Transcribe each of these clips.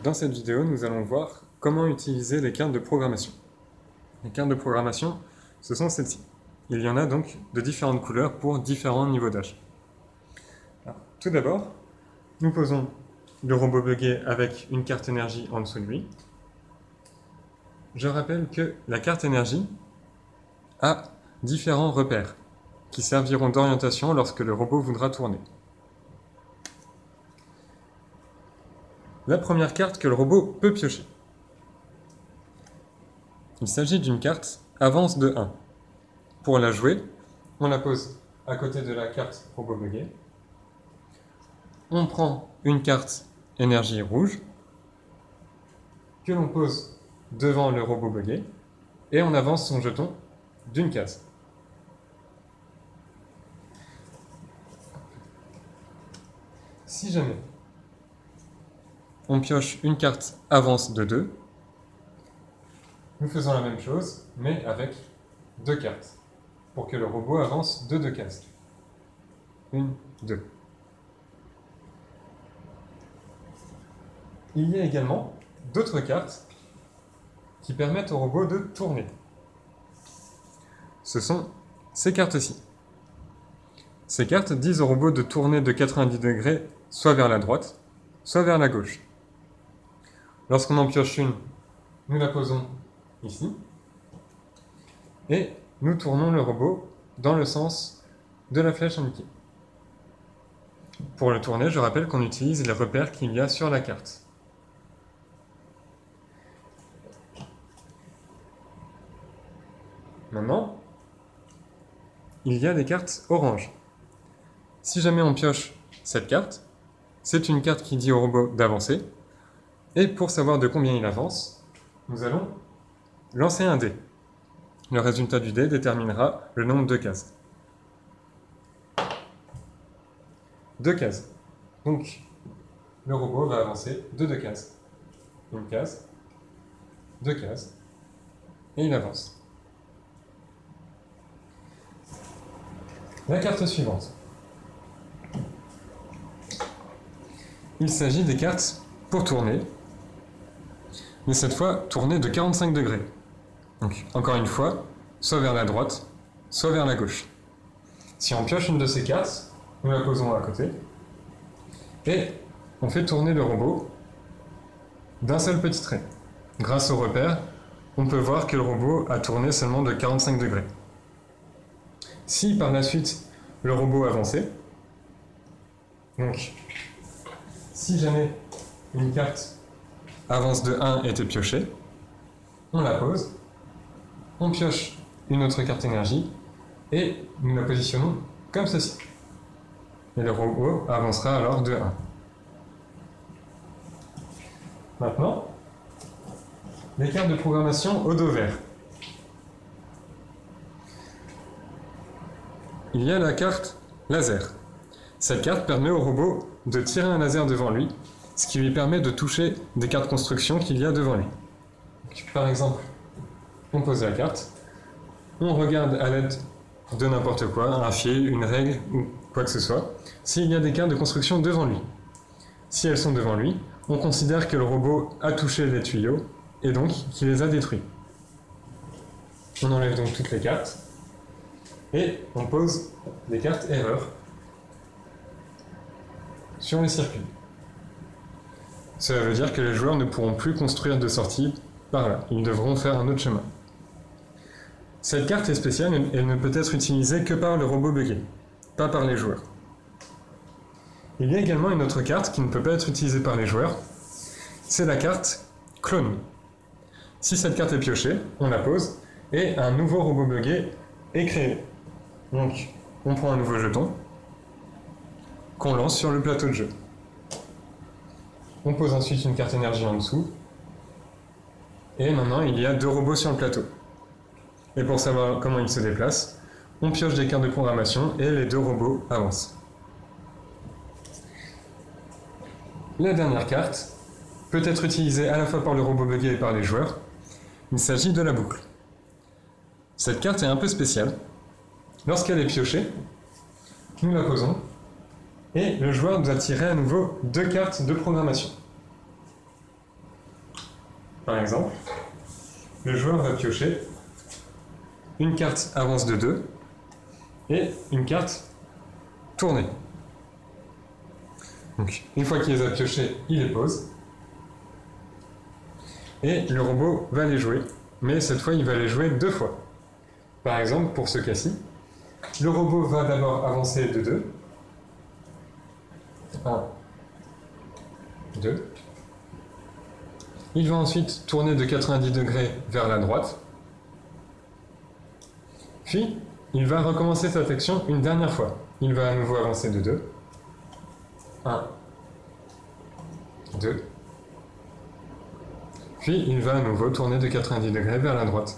Dans cette vidéo, nous allons voir comment utiliser les cartes de programmation. Les cartes de programmation, ce sont celles-ci. Il y en a donc de différentes couleurs pour différents niveaux d'âge. Tout d'abord, nous posons le robot buggé avec une carte énergie en dessous de lui. Je rappelle que la carte énergie a différents repères qui serviront d'orientation lorsque le robot voudra tourner. La première carte que le robot peut piocher. Il s'agit d'une carte avance de 1. Pour la jouer, on la pose à côté de la carte robot buggé. On prend une carte énergie rouge que l'on pose devant le robot buggé et on avance son jeton d'une case. Si jamais on pioche une carte avance de 2, nous faisons la même chose, mais avec 2 cartes, pour que le robot avance de 2 cases. 1, 2. Il y a également d'autres cartes qui permettent au robot de tourner. Ce sont ces cartes-ci. Ces cartes disent au robot de tourner de 90 degrés, soit vers la droite, soit vers la gauche. Lorsqu'on en pioche une, nous la posons ici, et nous tournons le robot dans le sens de la flèche indiquée. Pour le tourner, je rappelle qu'on utilise les repères qu'il y a sur la carte. Maintenant, il y a des cartes orange. Si jamais on pioche cette carte, c'est une carte qui dit au robot d'avancer, et pour savoir de combien il avance, nous allons lancer un dé. Le résultat du dé déterminera le nombre de cases. 2 cases. Donc, le robot va avancer de 2 cases. Une case, 2 cases, et il avance. La carte suivante. Il s'agit des cartes pour tourner, mais cette fois tourner de 45 degrés. Donc, encore une fois, soit vers la droite, soit vers la gauche. Si on pioche une de ces cartes, nous la posons à côté, et on fait tourner le robot d'un seul petit trait. Grâce au repère, on peut voir que le robot a tourné seulement de 45 degrés. Si par la suite le robot avançait, donc si jamais une carte avance de 1 était piochée, on la pose, on pioche une autre carte énergie et nous la positionnons comme ceci. Et le robot avancera alors de 1. Maintenant, les cartes de programmation au dos vert. Il y a la carte laser. Cette carte permet au robot de tirer un laser devant lui, ce qui lui permet de toucher des cartes construction qu'il y a devant lui. Donc, par exemple, on pose la carte, on regarde à l'aide de n'importe quoi, un fil, une règle ou quoi que ce soit, s'il y a des cartes de construction devant lui. Si elles sont devant lui, on considère que le robot a touché les tuyaux et donc qu'il les a détruits. On enlève donc toutes les cartes et on pose des cartes erreurs sur les circuits. Cela veut dire que les joueurs ne pourront plus construire de sortie par là. Ils devront faire un autre chemin. Cette carte est spéciale, elle ne peut être utilisée que par le robot buggé, pas par les joueurs. Il y a également une autre carte qui ne peut pas être utilisée par les joueurs, c'est la carte clone. Si cette carte est piochée, on la pose et un nouveau robot buggé est créé. Donc, on prend un nouveau jeton qu'on lance sur le plateau de jeu. On pose ensuite une carte énergie en dessous. Et maintenant, il y a 2 robots sur le plateau. Et pour savoir comment ils se déplacent, on pioche des cartes de programmation et les 2 robots avancent. La dernière carte peut être utilisée à la fois par le robot buggé et par les joueurs. Il s'agit de la boucle. Cette carte est un peu spéciale. Lorsqu'elle est piochée, nous la posons et le joueur doit tirer à nouveau 2 cartes de programmation. Par exemple, le joueur va piocher une carte avance de 2 et une carte tournée. Donc, une fois qu'il les a piochés, il les pose. Et le robot va les jouer, mais cette fois il va les jouer 2 fois. Par exemple, pour ce cas-ci, le robot va d'abord avancer de 2. 1, 2. Il va ensuite tourner de 90 degrés vers la droite. Puis, il va recommencer cette action une dernière fois. Il va à nouveau avancer de 2. 1, 2. Puis, il va à nouveau tourner de 90 degrés vers la droite.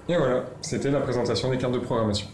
Et voilà, c'était la présentation des cartes de programmation.